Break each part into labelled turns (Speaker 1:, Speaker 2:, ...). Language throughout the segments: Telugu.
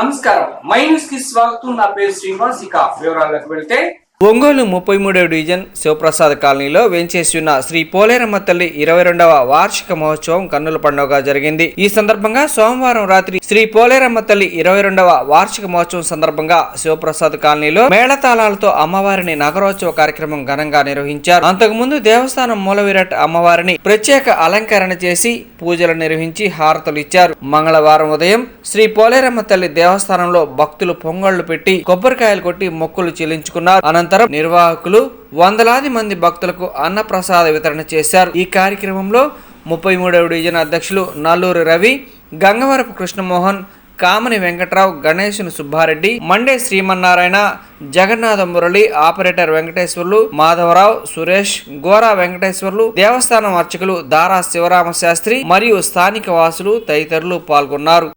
Speaker 1: నమస్కారం, మై న్యూస్ కి స్వాగతం. నా పేరు శ్రీనివాస్. ఇక వివరాలకు వెళ్తే
Speaker 2: ఒంగోలు 33వ డివిజన్ శివప్రసాద్ కాలనీలో వేంచేసి ఉన్న శ్రీ పోలేరమ్మ తల్లి 22వ వార్షిక మహోత్సవం కన్నుల పండుగ జరిగింది. ఈ సందర్భంగా సోమవారం రాత్రి శ్రీ పోలేరమ్మ తల్లి 22వ వార్షిక మహోత్సవం సందర్భంగా శివప్రసాద్ కాలనీలో మేళతాళాలతో అమ్మవారిని నగరోత్సవ కార్యక్రమం ఘనంగా నిర్వహించారు. అంతకుముందు దేవస్థానం మూలవిరాట్ అమ్మవారిని ప్రత్యేక అలంకరణ చేసి పూజలు నిర్వహించి హారతులు ఇచ్చారు. మంగళవారం ఉదయం శ్రీ పోలేరమ్మ తల్లి దేవస్థానంలో భక్తులు పొంగళ్లు పెట్టి కొబ్బరికాయలు కొట్టి మొక్కులు చెల్లించుకున్నారు. అనంతరం నిర్వాహకులు వందలాది మంది భక్తులకు అన్నప్రసాద వితరణ చేశారు. ఈ కార్యక్రమంలో 33వ డివిజన్ అధ్యక్షులు నల్లూరి రవి, గంగవరపు కృష్ణమోహన్, కామని వెంకట్రావు, గణేశుని సుబ్బారెడ్డి, మండే శ్రీమన్నారాయణ, జగన్నాథ మురళి, ఆపరేటర్ వెంకటేశ్వర్లు, మాధవరావు, సురేష్, గోరా వెంకటేశ్వర్లు, దేవస్థానం అర్చకులు దారా శివరామ శాస్త్రి మరియు స్థానిక వాసులు తదితరులు పాల్గొన్నారు.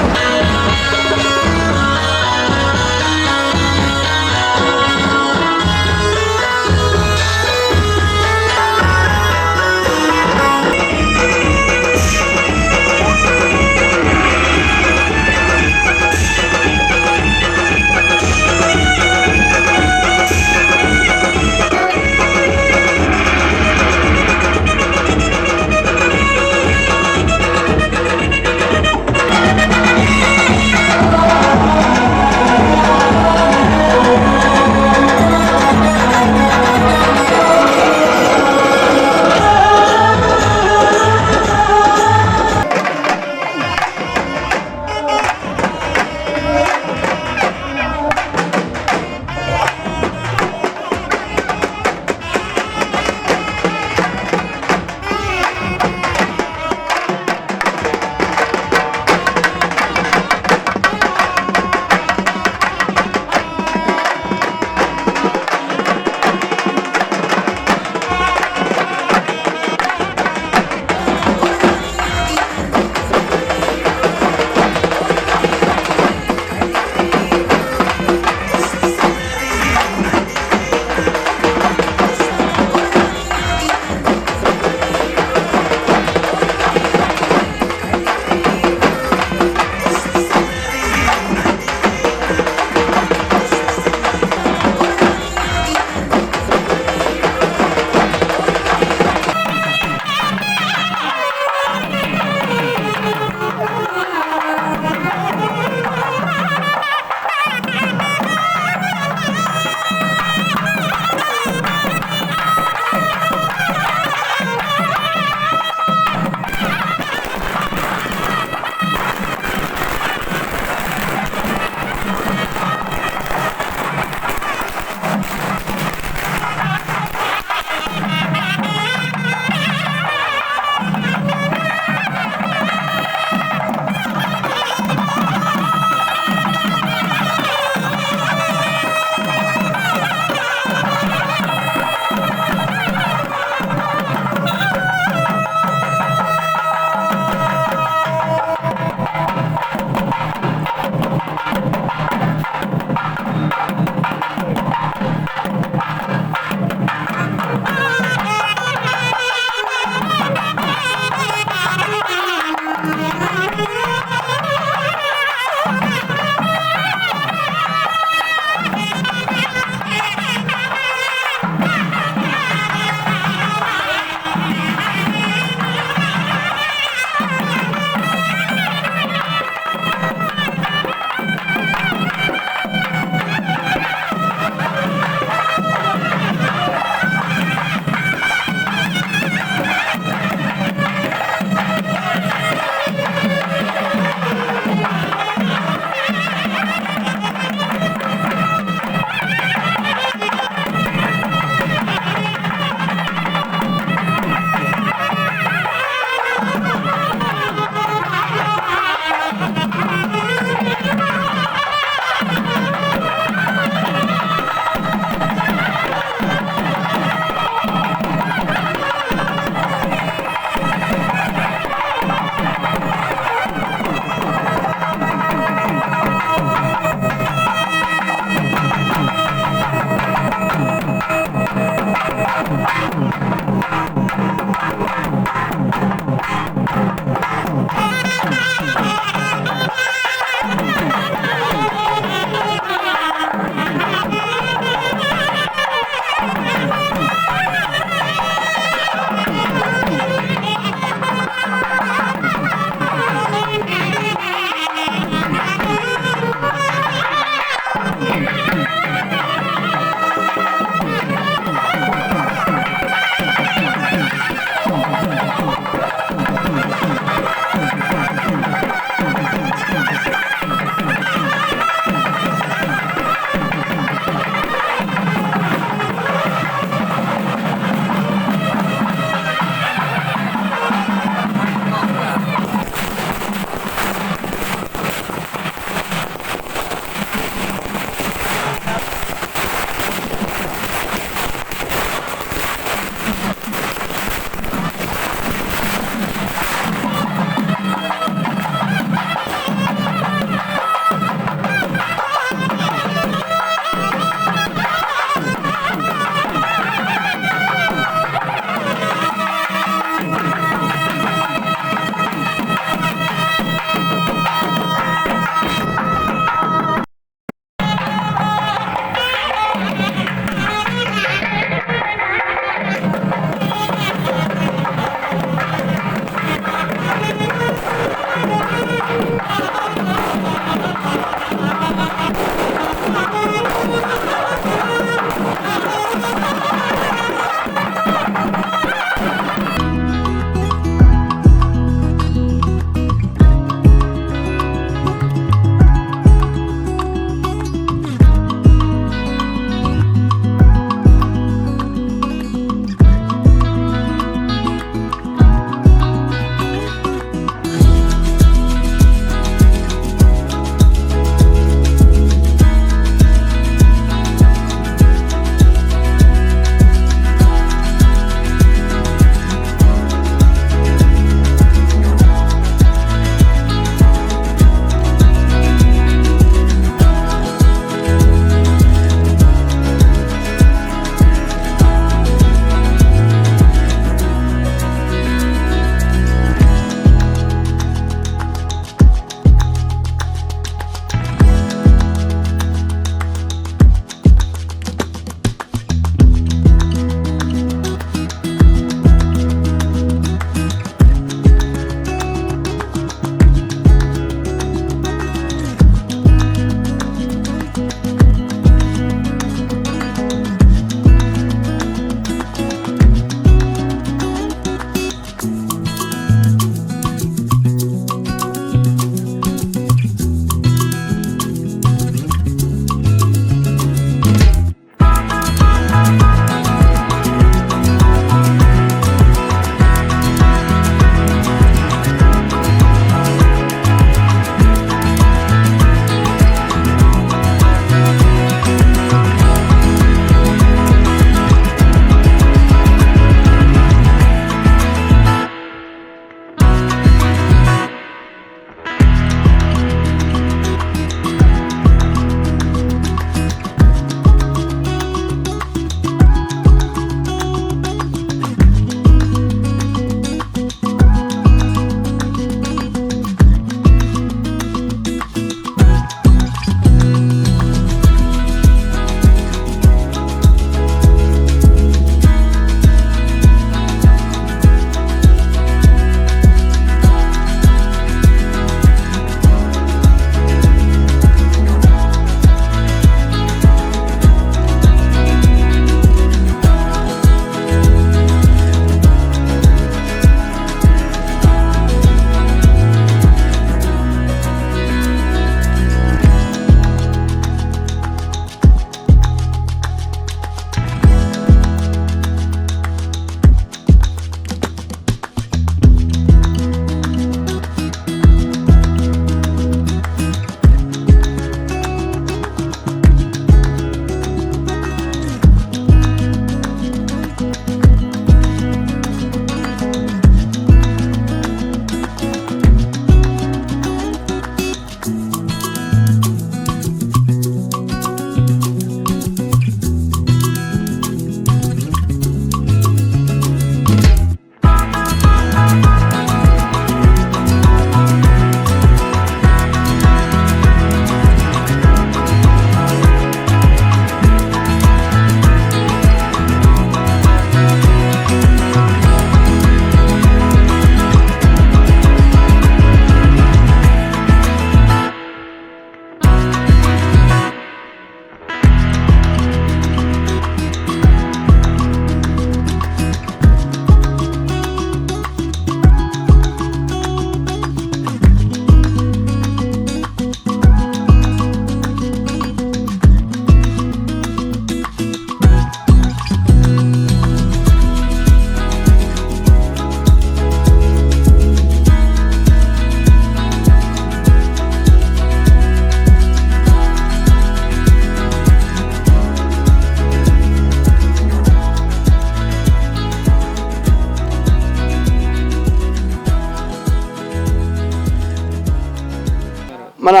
Speaker 3: మన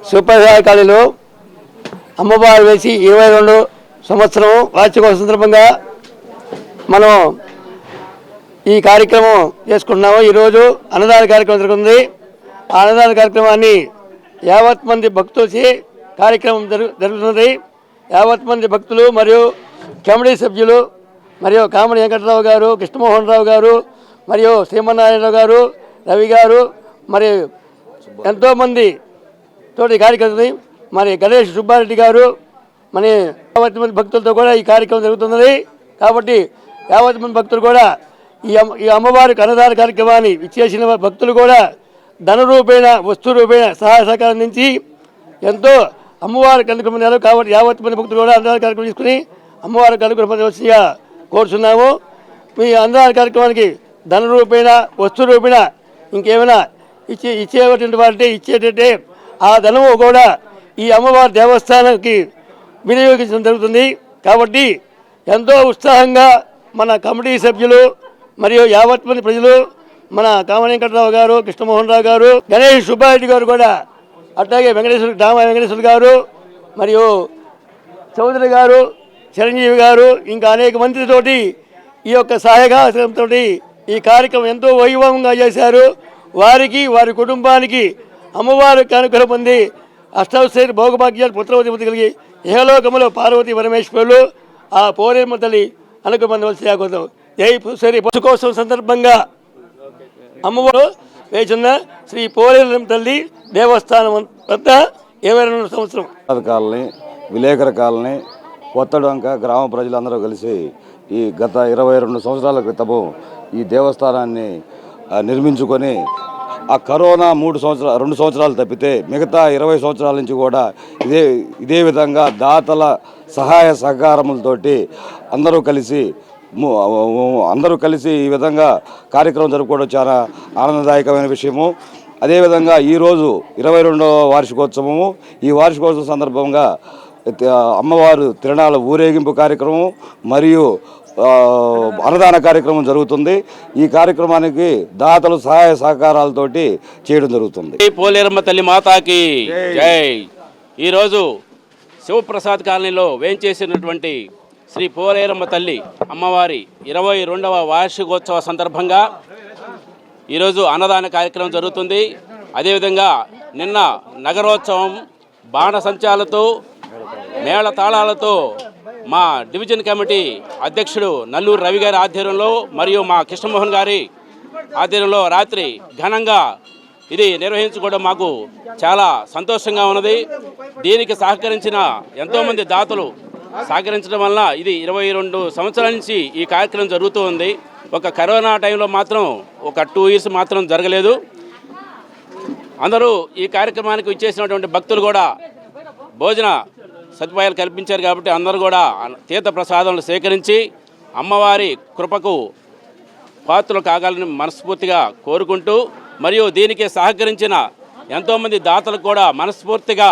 Speaker 3: సూపర్ కాళీలో అమ్మవారు వేసి 22 సంవత్సరం వార్షికోత్సవం సందర్భంగా మనం ఈ కార్యక్రమం చేసుకుంటున్నాము. ఈరోజు అన్నదాన కార్యక్రమం జరుగుతుంది. ఆ అన్నదాన కార్యక్రమాన్ని యావత్ మంది భక్తులచే కార్యక్రమం జరుగుతున్నది. యావత్ మంది భక్తులు మరియు కమిటీ సభ్యులు మరియు కామని వెంకటరావు గారు, కృష్ణమోహన్ రావు గారు, మరియు శ్రీమన్నారాయణరావు గారు, రవి గారు, మరి ఎంతోమంది తోటి కార్యక్రమం, మరి గణేష్ సుబ్బారెడ్డి గారు, మరి యావత్ మంది భక్తులతో కూడా ఈ కార్యక్రమం జరుగుతున్నది. కాబట్టి యావత్ మంది భక్తులు కూడా ఈ అమ్మవారికి అన్నదాన కార్యక్రమాన్ని ఇచ్చేసిన భక్తులు కూడా ధన రూపేణ, వస్తు రూపేణ సహాయ సహకారం అందించి ఎంతో అమ్మవారికి అనుగ్రహించారు. కాబట్టి యావత్ మంది భక్తులు కూడా అన్నదాన కార్యక్రమం తీసుకుని అమ్మవారికి అనుగ్రహించవలసిందిగా కోరుచున్నాము. మీ అన్నదాన కార్యక్రమానికి ధన రూపేణ, వస్తు రూపేణ ఇంకేమైనా ఇచ్చేటువంటి వారంటే ఇచ్చేటంటే ఆ ధనము కూడా ఈ అమ్మవారి దేవస్థానానికి వినియోగించడం జరుగుతుంది. కాబట్టి ఎంతో ఉత్సాహంగా మన కమిటీ సభ్యులు మరియు యావత్ మంది ప్రజలు, మన కామని వెంకటరావు గారు, కృష్ణమోహన్ రావు గారు, గణేష్ సుబ్బారెడ్డి గారు కూడా, అట్లాగే వెంకటేశ్వర గారు, మరియు చౌదరి గారు, చిరంజీవి గారు, ఇంకా అనేక మందితోటి ఈ యొక్క సహాయకారంతో ఈ కార్యక్రమం ఎంతో వైభవంగా చేశారు. వారికి, వారి కుటుంబానికి అమ్మవారి అనుగ్రహం పొంది అష్టౌశ్వర్య భోగభాగ్యాలు పుత్రవతి కలిగి ఇహలోకములో పార్వతీ పరమేశ్వరులు ఆ పోలేరమ్మ తల్లి అనుగ్రహం పొందవలసి ఆగోదాం. జై సరి పశుకోత్సవం సందర్భంగా అమ్మవారు వేచున్న శ్రీ పోలేరమ్మ తల్లి దేవస్థానం వద్ద 22 సంవత్సరం
Speaker 4: కాలనీ, విలేకర కాలనీ, కొత్తడొంక గ్రామ ప్రజలందరూ కలిసి ఈ గత 22 సంవత్సరాల క్రితము ఈ దేవస్థానాన్ని నిర్మించుకొని ఆ కరోనా 2 సంవత్సరాలు తప్పితే మిగతా 20 సంవత్సరాల నుంచి కూడా ఇదే విధంగా దాతల సహాయ సహకారములతోటి అందరూ కలిసి ఈ విధంగా కార్యక్రమం జరుపుకోవడం చాలా ఆనందదాయకమైన విషయము. అదేవిధంగా ఈరోజు 22వ వార్షికోత్సవము. ఈ వార్షికోత్సవం సందర్భంగా అమ్మవారు తిరణాల ఊరేగింపు కార్యక్రమం మరియు అన్నదాన కార్యక్రమం జరుగుతుంది. ఈ కార్యక్రమానికి దాతలు సహాయ సహకారాలతోటి చేయడం జరుగుతుంది.
Speaker 5: పోలేరమ్మ తల్లి మాతాకి జై. ఈరోజు శివప్రసాద్ కాలనీలో వేంచేసినటువంటి శ్రీ పోలేరమ్మ తల్లి అమ్మవారి 22వ వార్షికోత్సవ సందర్భంగా ఈరోజు అన్నదాన కార్యక్రమం జరుగుతుంది. అదేవిధంగా నిన్న నగరోత్సవం బాణసంచాలతో, మేళ తాళాలతో మా డివిజన్ కమిటీ అధ్యక్షుడు నల్లూరు రవి గారి ఆధ్వర్యంలో మరియు మా కృష్ణమోహన్ గారి ఆధ్వర్యంలో రాత్రి ఘనంగా ఇది నిర్వహించుకోవడం మాకు చాలా సంతోషంగా ఉన్నది. దీనికి సహకరించిన ఎంతోమంది దాతలు సహకరించడం వల్ల ఇది 22 సంవత్సరాల నుంచి ఈ కార్యక్రమం జరుగుతూ ఉంది. ఒక కరోనా టైంలో మాత్రం ఒక 2 ఇయర్స్ మాత్రం జరగలేదు. అందరూ ఈ కార్యక్రమానికి ఇచ్చేసినటువంటి భక్తులు కూడా భోజన సదుపాయాలు కల్పించారు. కాబట్టి అందరూ కూడా తీర్థ ప్రసాదాలను సేకరించి అమ్మవారి కృపకు పాత్రలు కాగాలని మనస్ఫూర్తిగా కోరుకుంటూ, మరియు దీనికి సహకరించిన ఎంతోమంది దాతలకు కూడా మనస్ఫూర్తిగా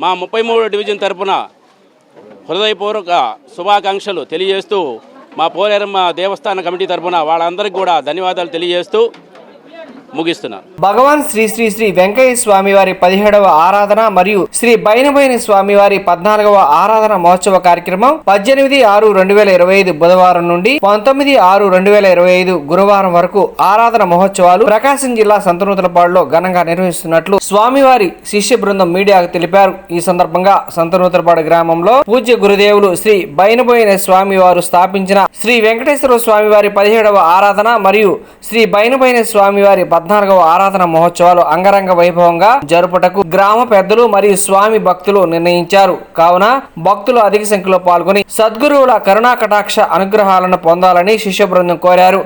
Speaker 5: మా 33వ డివిజన్ తరపున హృదయపూర్వక శుభాకాంక్షలు తెలియజేస్తూ, మా పోలేరమ్మ దేవస్థాన కమిటీ తరపున వాళ్ళందరికీ కూడా ధన్యవాదాలు తెలియజేస్తూ ముగిస్తున్నారు.
Speaker 2: భగవాన్ శ్రీ శ్రీ శ్రీ వెంకయ్య స్వామి వారి 17వ ఆరాధన మరియు శ్రీ బైనబైన స్వామి వారి 14వ ఆరాధన మహోత్సవ కార్యక్రమం 18/6/2025 బుధవారం నుండి 19/6/2025 గురువారం వరకు ఆరాధన మహోత్సవాలు ప్రకాశం జిల్లా సంతనూతలపాడులో ఘనంగా నిర్వహిస్తున్నట్లు స్వామివారి శిష్య బృందం మీడియాకు తెలిపారు. ఈ సందర్భంగా సంతనూతలపాడు గ్రామంలో పూజ్య గురుదేవులు శ్రీ బైనబోయిన స్వామి వారు స్థాపించిన శ్రీ వెంకటేశ్వర స్వామి వారి 17వ ఆరాధన మరియు శ్రీ బైనబైన స్వామి వారి 14వ ఆరాధన మహోత్సవాలు అంగరంగ వైభవంగా జరుపుటకు గ్రామ పెద్దలు మరియు స్వామి భక్తులు నిర్ణయించారు. కావున భక్తులు అధిక సంఖ్యలో పాల్గొని సద్గురువుల కరుణా కటాక్ష అనుగ్రహాలను పొందాలని శిష్య బృందం కోరారు.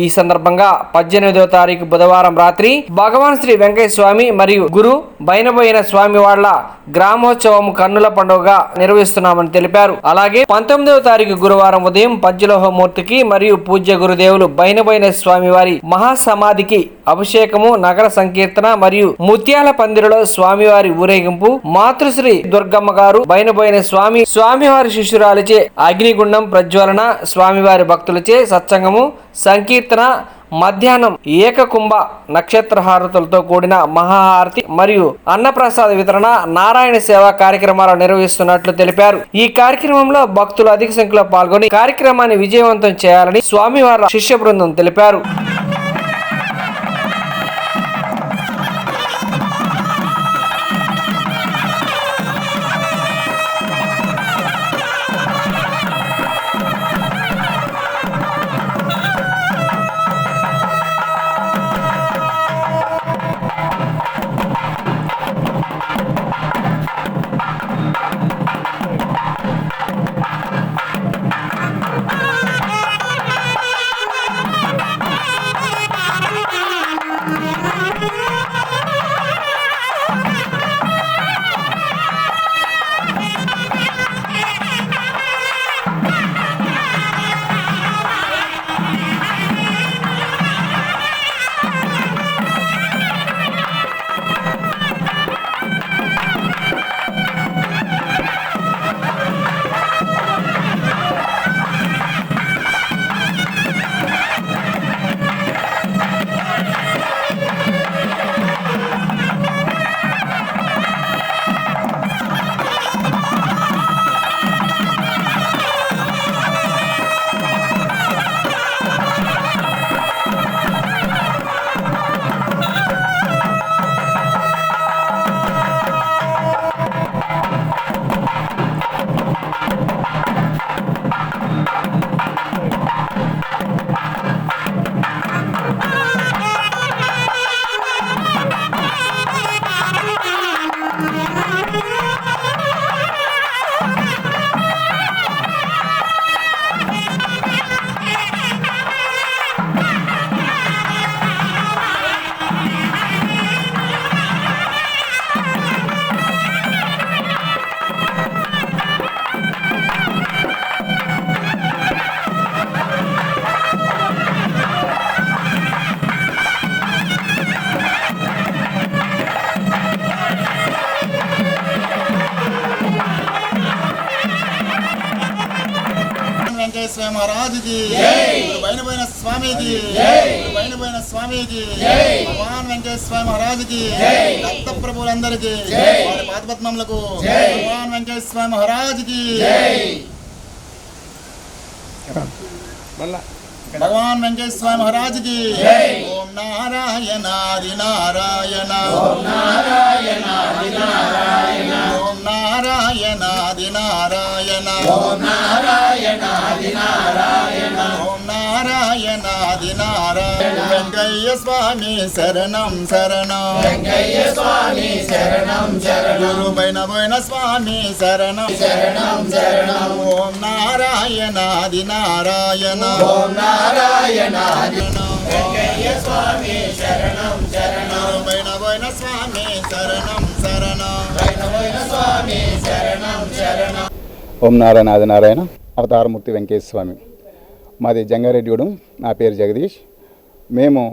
Speaker 2: ఈ సందర్భంగా 18వ తారీఖు బుధవారం రాత్రి భగవాన్ శ్రీ వెంకయ్య స్వామి మరియు గురు బైనబోయిన స్వామి వాళ్ళ గ్రామోత్సవం కన్నుల పండుగగా నిర్వహిస్తున్నామని తెలిపారు. అలాగే 19వ తారీఖు గురువారం ఉదయం పంచలోహమూర్తికి మరియు పూజ్య గురుదేవులు బైనబోయిన స్వామి వారి మహాసమాధికి అభిషేకము, నగర సంకీర్తన మరియు ముత్యాల పందిరిలో స్వామివారి ఊరేగింపు, మాతృశ్రీ దుర్గమ్మ గారు బైనబోయిన స్వామివారి శిష్యురాలిచే అగ్నిగుండం ప్రజ్వలన, స్వామివారి భక్తులచే సత్సంగము, సంకీర్తన మధ్యాహ్నం ఏకకుంభ నక్షత్ర హారతులతో కూడిన మహాహారతి మరియు అన్నప్రసాద వితరణ, నారాయణ సేవ కార్యక్రమాలు నిర్వహిస్తున్నట్లు తెలిపారు. ఈ కార్యక్రమంలో భక్తులు అధిక సంఖ్యలో పాల్గొని కార్యక్రమాన్ని విజయవంతం చేయాలని స్వామివారి శిష్య బృందం తెలిపారు.
Speaker 6: వెంకటేశ్వర మహారాజుకి బైనబోయిన స్వామికి బైనబోయిన స్వామికి భగవాన్ వెంకటేశ్వర మహారాజుకి దత్త ప్రభులందరికీ వారి పాదపద్మములకు భగవాన్ వెంకటేశ్వర మహారాజుకి భగవాన్ వెంకటేశ్వర మహారాజుకి ఓం నారాయణాది నారాయణ ఓం నారాయణాది నారాయణ ఓం నారాయణాది నారాయణ ఓం నారాయణాది నారాయణ ఓం నారాయణాది నారాయణ వెంకయ్య స్వామి శరణం శరణం వెంకయ్య స్వామి శరణం శరణం గురు బైనబోయిన స్వామి శరణం శరణం శరణం ఓం నారాయణాది నారాయణ ఓం నారాయణాది వెంకయ్య స్వామి శరణం శరణం బైనబోయిన స్వామి శరణం శరణం బైనబోయిన స్వామి శరణం శరణం.
Speaker 7: ఓం నారాయణ ఆది నారాయణ అవతారమూర్తి వెంకటేశ్వర స్వామి. మాది జంగారెడ్డిగూడెం. నా పేరు జగదీష్. మేము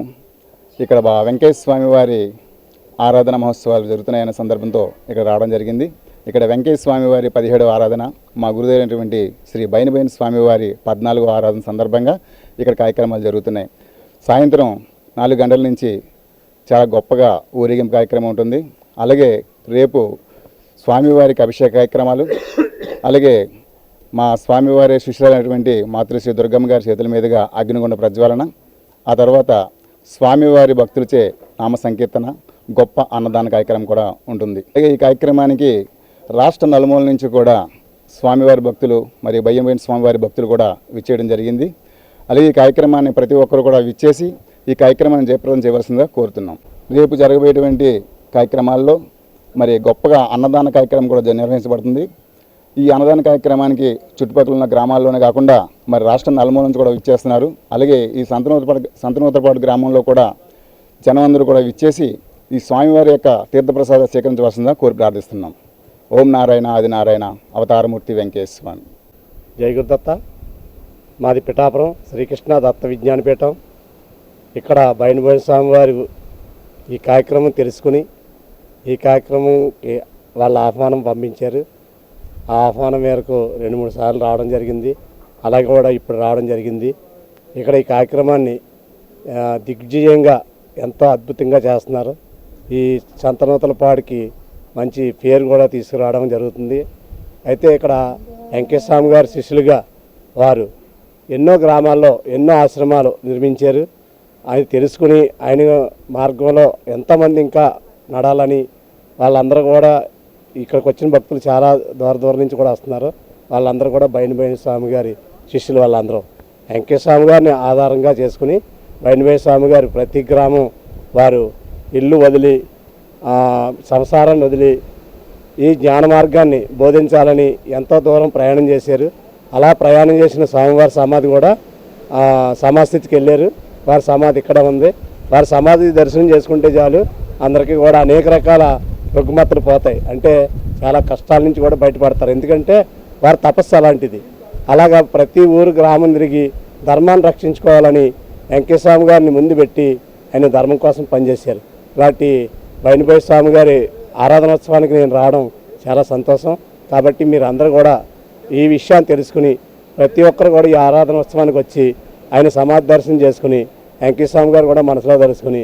Speaker 7: ఇక్కడ వెంకటేశ్వర స్వామి వారి ఆరాధన మహోత్సవాలు జరుగుతున్నాయన్న సందర్భంతో ఇక్కడ రావడం జరిగింది. ఇక్కడ వెంకటేశ్వర స్వామి వారి 17వ ఆరాధన, మా గురుదేవులైనటువంటి శ్రీ బైనబోయిన స్వామి వారి 14వ ఆరాధన సందర్భంగా ఇక్కడ కార్యక్రమాలు జరుగుతున్నాయి. సాయంత్రం 4 గంటల నుంచి చాలా గొప్పగా ఊరేగింపు కార్యక్రమం ఉంటుంది. అలాగే రేపు స్వామివారికి అభిషేక కార్యక్రమాలు, అలాగే మా స్వామివారి శిష్యులైనటువంటి మాతృశ్రీ దుర్గమ్మ గారి చేతుల మీదుగా అగ్నిగుండ ప్రజ్వలన, ఆ తర్వాత స్వామివారి భక్తులచే నామ సంకీర్తన, గొప్ప అన్నదాన కార్యక్రమం కూడా ఉంటుంది. అలాగే ఈ కార్యక్రమానికి రాష్ట్ర నలుమూల నుంచి కూడా స్వామివారి భక్తులు మరియు బయ్యంబోయిన స్వామివారి భక్తులు కూడా విచ్చేయడం జరిగింది. అలాగే ఈ కార్యక్రమాన్ని ప్రతి ఒక్కరు కూడా విచ్చేసి ఈ కార్యక్రమాన్ని జయప్రదం చేయవలసిందిగా కోరుతున్నాం. రేపు జరగబోయేటువంటి కార్యక్రమాల్లో మరి గొప్పగా అన్నదాన కార్యక్రమం కూడా నిర్వహించబడుతుంది. ఈ అన్నదాన కార్యక్రమానికి చుట్టుపక్కల ఉన్న గ్రామాల్లోనే కాకుండా మరి రాష్ట్ర నలుమూల నుంచి కూడా విచ్చేస్తున్నారు. అలాగే ఈ సంతనూతరపాడు గ్రామంలో కూడా జనమందరూ కూడా విచ్చేసి ఈ స్వామివారి యొక్క తీర్థప్రసాద స్వీకరించవలసిందిగా కోరి ప్రార్థిస్తున్నాం. ఓం నారాయణ ఆది నారాయణ అవతారమూర్తి వెంకటేశ్వర స్వామి.
Speaker 8: జై గురుదత్త. మాది పిఠాపురం శ్రీకృష్ణ దత్త విజ్ఞానపీఠం. ఇక్కడ బైనబోయిన స్వామివారి ఈ కార్యక్రమం తెలుసుకుని ఈ కార్యక్రమంకి వాళ్ళ ఆహ్వానం పంపించారు. ఆ ఆహ్వానం మేరకు 2-3 సార్లు రావడం జరిగింది. అలాగే కూడా ఇప్పుడు రావడం జరిగింది. ఇక్కడ ఈ కార్యక్రమాన్ని దిగ్విజయంగా ఎంతో అద్భుతంగా చేస్తున్నారు. ఈ సంతనూతలపాడికి మంచి పేరు కూడా తీసుకురావడం జరుగుతుంది. అయితే ఇక్కడ వెంకటస్వామి గారి శిష్యులుగా వారు ఎన్నో గ్రామాల్లో ఎన్నో ఆశ్రమాలు నిర్మించారు. ఆయన తెలుసుకుని ఆయన మార్గంలో ఎంతమంది ఇంకా నడాలని వాళ్ళందరూ కూడా ఇక్కడికి వచ్చిన భక్తులు చాలా దూరం నుంచి కూడా వస్తున్నారు. వాళ్ళందరూ కూడా బైనబైన స్వామి గారి శిష్యులు. వాళ్ళందరూ వెంకటస్వామి గారిని ఆధారంగా చేసుకుని బైనబైన స్వామి గారు ప్రతి గ్రామం వారు ఇల్లు వదిలి సంసారాన్ని వదిలి ఈ జ్ఞాన మార్గాన్ని బోధించాలని ఎంతో దూరం ప్రయాణం చేశారు. అలా ప్రయాణం చేసిన స్వామివారి సమాధి కూడా సమాస్థితికి వెళ్ళారు. వారి సమాధి ఇక్కడ ఉంది. వారి సమాధి దర్శనం చేసుకుంటే చాలు అందరికీ కూడా అనేక రకాల రుగ్మతలు పోతాయి. అంటే చాలా కష్టాల నుంచి కూడా బయటపడతారు. ఎందుకంటే వారి తపస్సు అలాంటిది. అలాగా ప్రతి ఊరు గ్రామం తిరిగి ధర్మాన్ని రక్షించుకోవాలని వెంకటస్వామి గారిని ముందు పెట్టి ఆయన ధర్మం కోసం పనిచేశారు. ఇలాంటి బైనబోయి స్వామి గారి ఆరాధనోత్సవానికి నేను రావడం చాలా సంతోషం. కాబట్టి మీరు అందరూ కూడా ఈ విషయాన్ని తెలుసుకుని ప్రతి ఒక్కరు కూడా ఈ ఆరాధనోత్సవానికి వచ్చి ఆయన సమాధి దర్శనం చేసుకుని వెంకటస్వామి గారు కూడా మనసులో తెలుసుకుని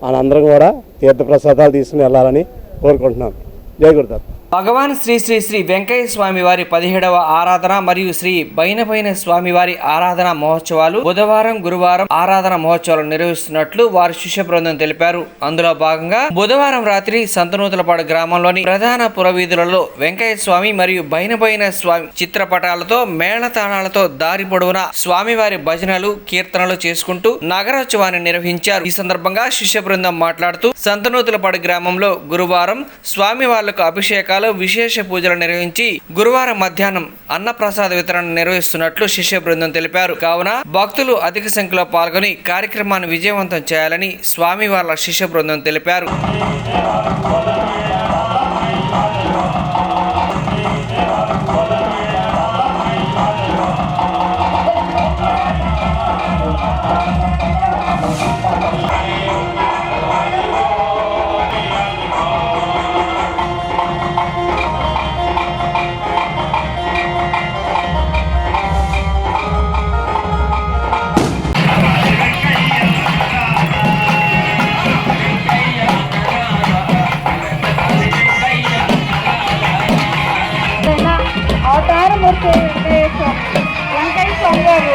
Speaker 8: మనందరం కూడా తీర్థప్రసాదాలు తీసుకుని వెళ్ళాలని కోరుకుంటున్నాను. జై గురుదత్త.
Speaker 2: భగవాన్ శ్రీ శ్రీ శ్రీ వెంకయ్య స్వామి వారి 17వ ఆరాధన మరియు శ్రీ బైనబైన స్వామి వారి ఆరాధన మహోత్సవాలు బుధవారం గురువారం ఆరాధన మహోత్సవాలు నిర్వహిస్తున్నట్లు వారి శిష్య బృందం తెలిపారు. అందులో భాగంగా బుధవారం రాత్రి సంతనూతలపాడు గ్రామంలోని ప్రధాన పురవీధులలో వెంకయ్య స్వామి మరియు బైనబైన స్వామి చిత్రపటాలతో మేళతాళాలతో దారి పొడవునా స్వామివారి భజనలు కీర్తనలు చేసుకుంటూ నగరోత్సవాన్ని నిర్వహించారు. ఈ సందర్భంగా శిష్య బృందం మాట్లాడుతూ సంతనూతలపాడు గ్రామంలో గురువారం స్వామి వాళ్లకు అభిషేకాలు విశేష పూజలు నిర్వహించి గురువారం మధ్యాహ్నం అన్నప్రసాద వితరణ నిర్వహిస్తున్నట్లు శిష్య బృందం తెలిపారు. కావున భక్తులు అధిక సంఖ్యలో పాల్గొని కార్యక్రమాన్ని విజయవంతం చేయాలని స్వామి వాళ్ళ శిష్య బృందం తెలిపారు.
Speaker 9: అవతారమూర్తి వెంకయ్య స్వామి గారు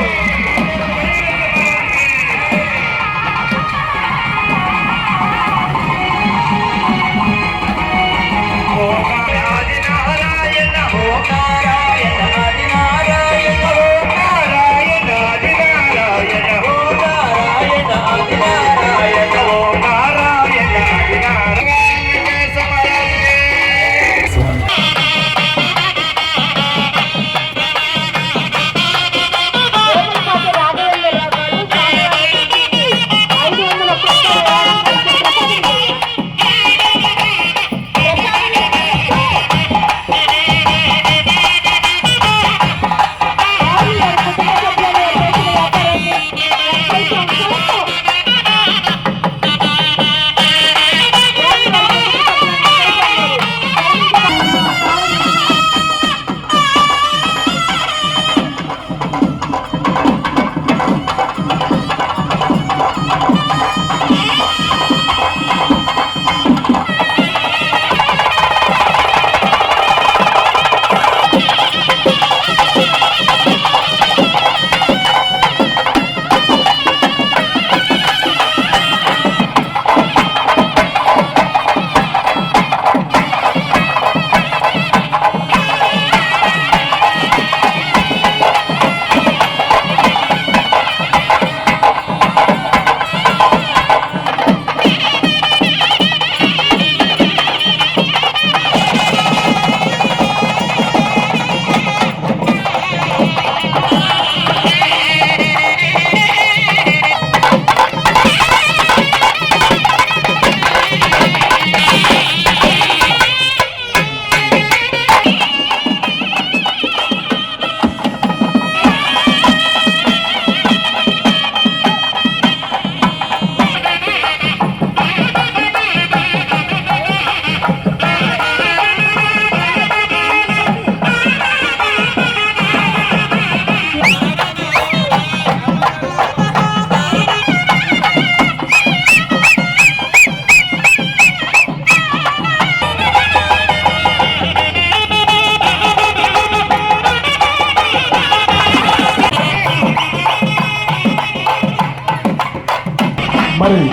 Speaker 6: మరి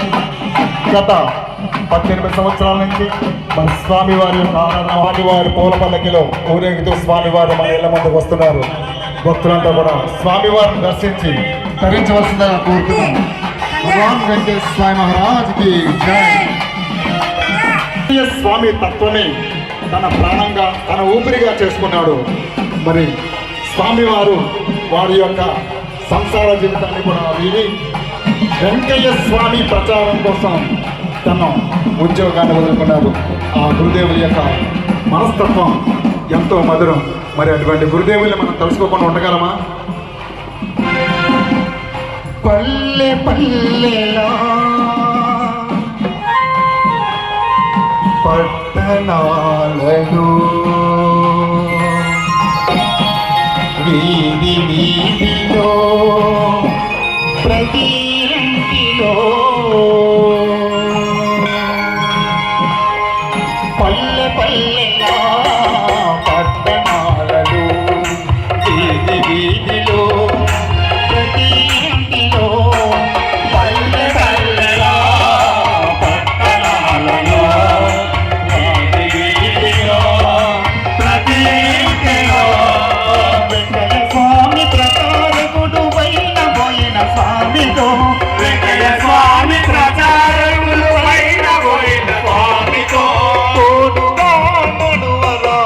Speaker 6: గత 18 సంవత్సరాల నుంచి మన స్వామివారి యొక్క ఆరాధన, స్వామివారి పూల పల్లకిలో ఊరేగుతూ స్వామివారు మన ఇళ్ల ముందుకు వస్తున్నారు. భక్తులంతా కూడా స్వామివారిని దర్శించి తరించవలసిందిగా కోరుతున్నాం. భగవాన్ వెంకటేశ్వర స్వామి మహారాజ్కి జై. స్వామి తత్వమే తన ప్రాణంగా, తన ఊపిరిగా చేసుకున్నాడు. మరి స్వామివారు వారి యొక్క సంసార జీవితాన్ని కూడా వీడి వెంకయ్య స్వామి ప్రచారం కోసం తన ఉద్యోగాన్ని వదులుకున్నారు. ఆ గురుదేవుల యొక్క మనస్తత్వం ఎంతో మధురం. మరి అటువంటి గురుదేవుల్ని మనం తెలుసుకోకుండా ఉండగలమా? పల్లె పల్లెలా పట్టణాలలో వీధి వీధిలో ప్రతి ఇంటిలో పల్లె పల్లెలా పట్టణాలలో వీధి వీధిలో ప్రతి ఇంటిలో పల్లె పల్లెలా పట్టణాలలో వీధి వీధిలో ప్రతి ఇంటిలో వెంకయ్య స్వామి ప్రచారకుడు వైన పోయిన స్వామితో, వెంకయ్య స్వామి ప్రచారకుడు వైన పోయిన స్వామితో తోడుగా నడువరా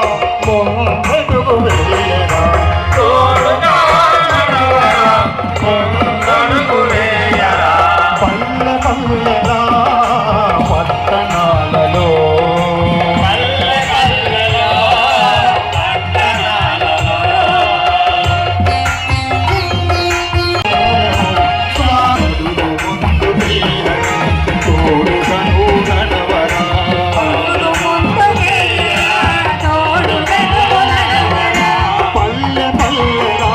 Speaker 6: ముందడుగు వేయరా, తోడుగా నడువరా ముందడుగు వేయరా. పల్లె పల్లెలా పట్టణాలలో పల్లె పల్లెలా పట్టణాలలో పల్లె పల్లెలా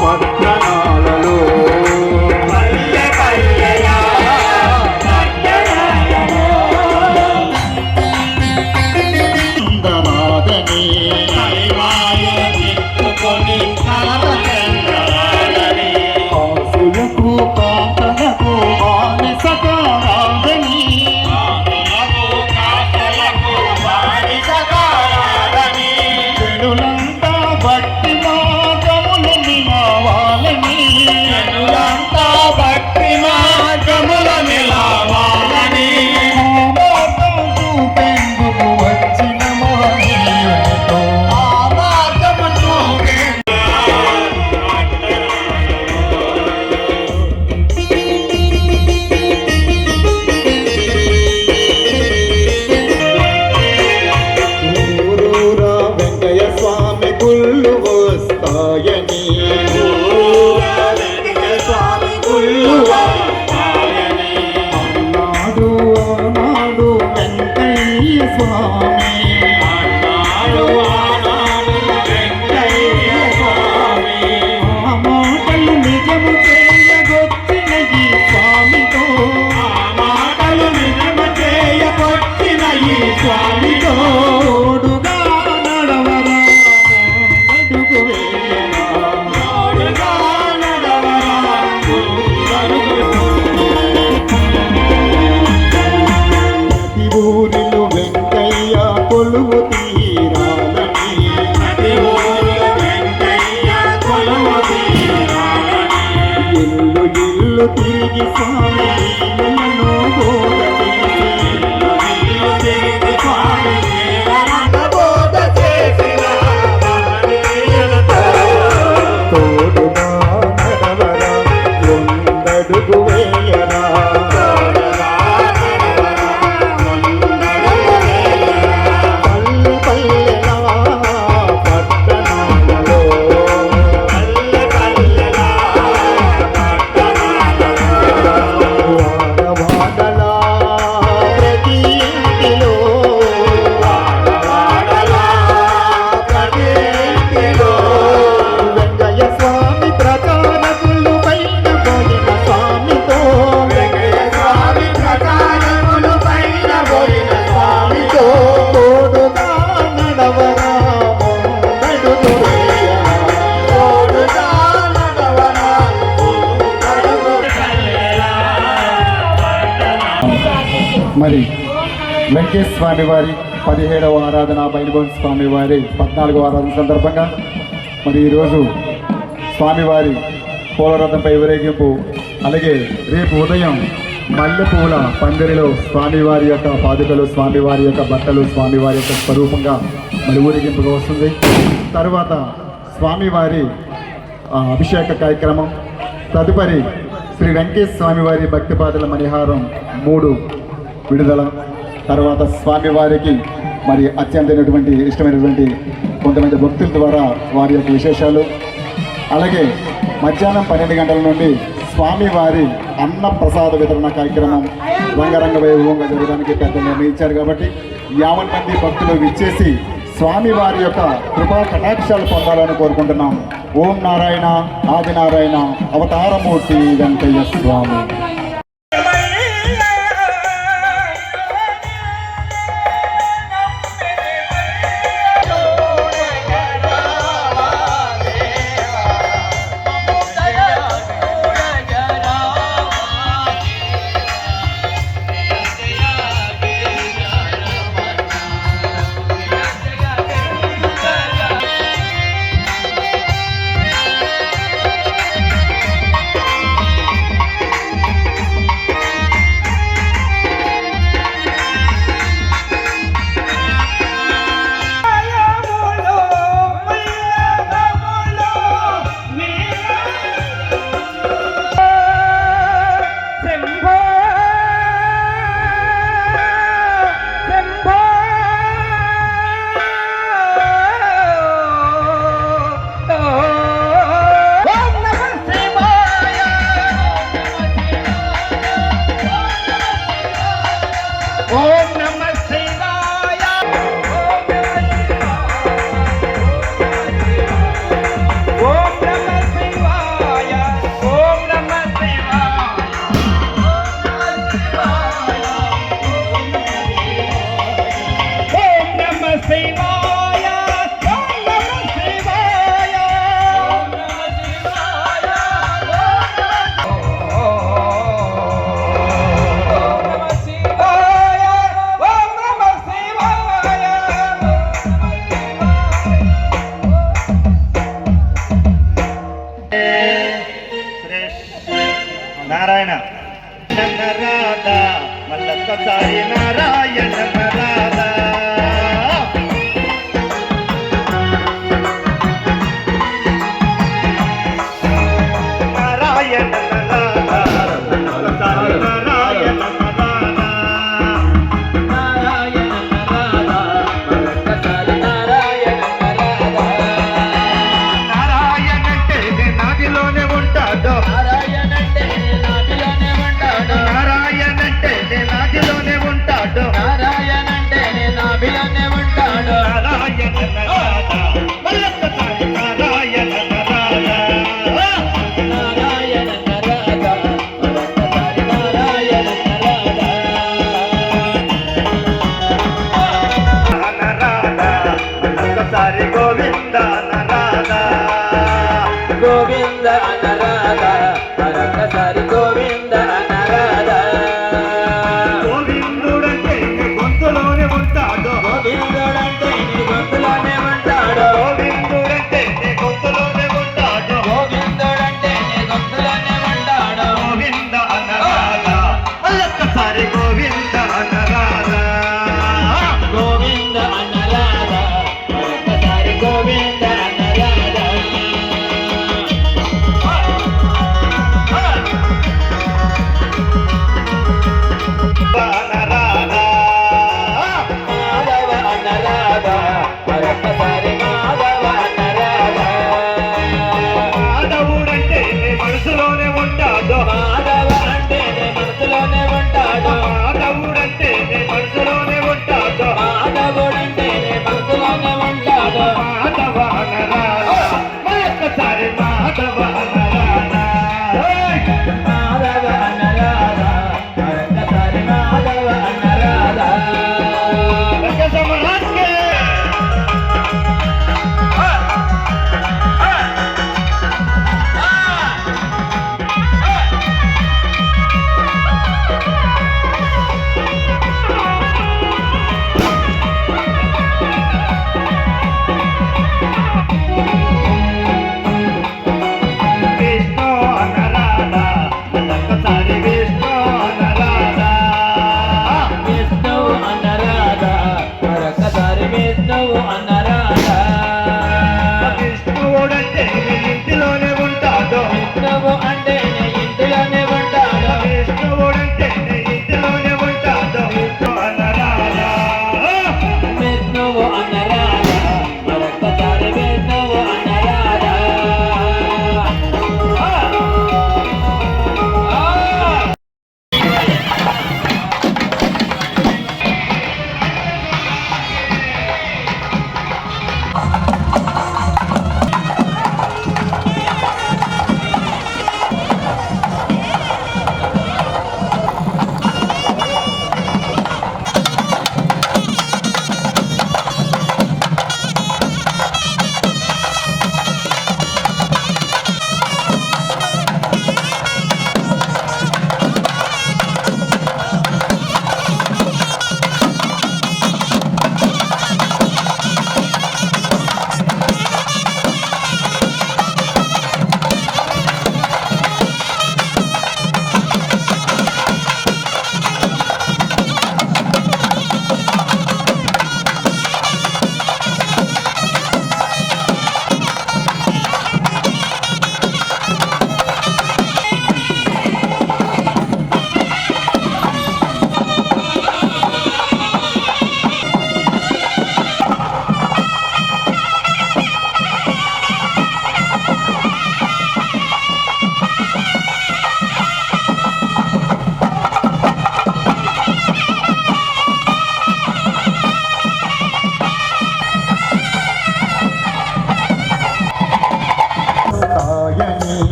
Speaker 6: పట్టణాలలో పల్లె పల్లెలా పట్టణాలలో అందరాదని మాయ దిక్కుకొని కాలచంద్రాలని ఆసులకు కాంతలకు బానిసకారాదని జనులంతా భక్తి మార్గములు నిలవాలని, జనులంతా భక్తి ముఖముల నిలవాలని మార్గం చూపేందుకు వచ్చిన మహనీయునితో ఆ మార్గము ఊరూరా వెంకయ్య స్వామి గుళ్ళు వస్తాయని, స్వామి గుళ్ళు వస్తాయని అన్నాడు ఆనాడు వెంకయ్య స్వామి, అన్నాడు ఆనాడు వెంకయ్య స్వామి. ఆ మాటలు నిజము చేయగొచ్చిన ఈ స్వామితో, ఆ మాటలు నిజము చేయగొచ్చిన ఈ స్వామితో తోడుగా నడవరా ముందడుగు వేయరా, తోడుగా నడవరా ముందడుగు ప్రతి ఊరిలో వెంకయ్య కొలువు తీరాలని, ప్రతి ఊరిలో వెంకయ్య కొలువు తీరాలని ఇల్లు ఇల్లు తిరిగి స్వామి లీలలను బోధ చేసి, ఇల్లు తిరిగి స్వామి లీలలను బోధ చేసిన మహనీయులతో తోడుగా నడవరా ముందడుగు వేయరా, తోడుగా నడవరా ముందడుగు వేయరా. పల్లె పల్లెలా పట్టణాలలో పల్లె పల్లెలా పట్టణాలలో మరి వెంకటేశ్వర స్వామి వారి 17వ ఆరాధన, బైనగోన్ స్వామి వారి 14వ ఆరాధన సందర్భంగా మరి ఈరోజు స్వామివారి పూలరథంపై ఊరేగింపు, అలాగే రేపు ఉదయం మల్లెపూల పందిరిలో స్వామివారి యొక్క పాదుకలు, స్వామివారి యొక్క బట్టలు, స్వామివారి యొక్క స్వరూపంగా మరి ఊరేగింపుగా వస్తుంది. తరువాత స్వామివారి అభిషేక కార్యక్రమం, తదుపరి శ్రీ వెంకటేశ్వర స్వామివారి భక్తిపాదల మణిహారం 3 విడుదల, తర్వాత స్వామివారికి మరి అత్యంతమైనటువంటి ఇష్టమైనటువంటి కొంతమంది భక్తుల ద్వారా వారి యొక్క విశేషాలు, అలాగే మధ్యాహ్నం 12 గంటల నుండి స్వామివారి అన్న ప్రసాద వితరణ కార్యక్రమం రంగరంగ వైభవంగా జరగడానికి పెద్దలు నిర్ణయించారు. కాబట్టి 50 మంది భక్తులు విచ్చేసి స్వామివారి యొక్క కృపా కటాక్షాలు పొందాలని కోరుకుంటున్నాం. ఓం నారాయణ ఆదినారాయణ అవతారమూర్తి వెంకయ్య స్వామి.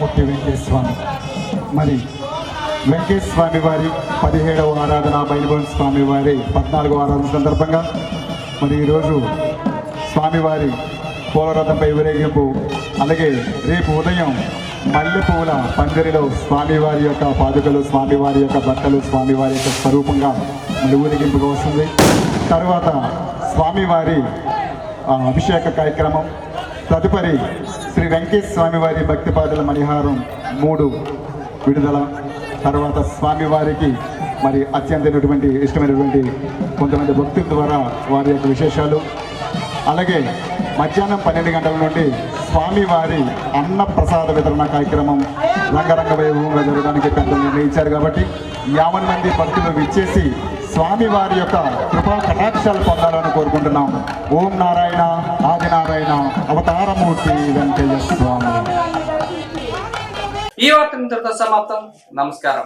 Speaker 6: దక్షిణామూర్తి వెంకటేశ్వర స్వామి. మరి వెంకటేశ్వర స్వామి వారి 17వ ఆరాధన, బైబిల్ స్వామి వారి 14వ ఆరాధన సందర్భంగా మరి ఈరోజు స్వామివారి పూలరథంపై ఊరేగింపు, అలాగే రేపు ఉదయం మల్లెపూల పందిరిలో స్వామివారి యొక్క పాదుకలు, స్వామివారి యొక్క బట్టలు, స్వామివారి యొక్క స్వరూపంగా మరి ఊరేగింపుగా వస్తుంది. తర్వాత స్వామివారి అభిషేక కార్యక్రమం, తదుపరి శ్రీ వెంకటేశ్వర స్వామివారి భక్తిపాదుల మణిహారం 3 విడుదల, తర్వాత స్వామివారికి మరి అత్యంతమైనటువంటి ఇష్టమైనటువంటి కొంతమంది భక్తుల ద్వారా వారి యొక్క విశేషాలు, అలాగే మధ్యాహ్నం 12 గంటల నుండి స్వామివారి అన్న ప్రసాద వితరణ కార్యక్రమం రంగరంగ వైభవంగా జరగడానికి పెద్దలు నిర్ణయించారు. కాబట్టి 50 మంది భక్తులు విచ్చేసి స్వామివారి యొక్క కృపా కటాక్షాలు పొందాలని కోరుకుంటున్నాం. ఓం నారాయణ ఆదినారాయణ అవతారమూర్తి వెంకయ్య స్వామి.
Speaker 1: ఈ వార్త ఇంతటితో సమాప్తం. నమస్కారం.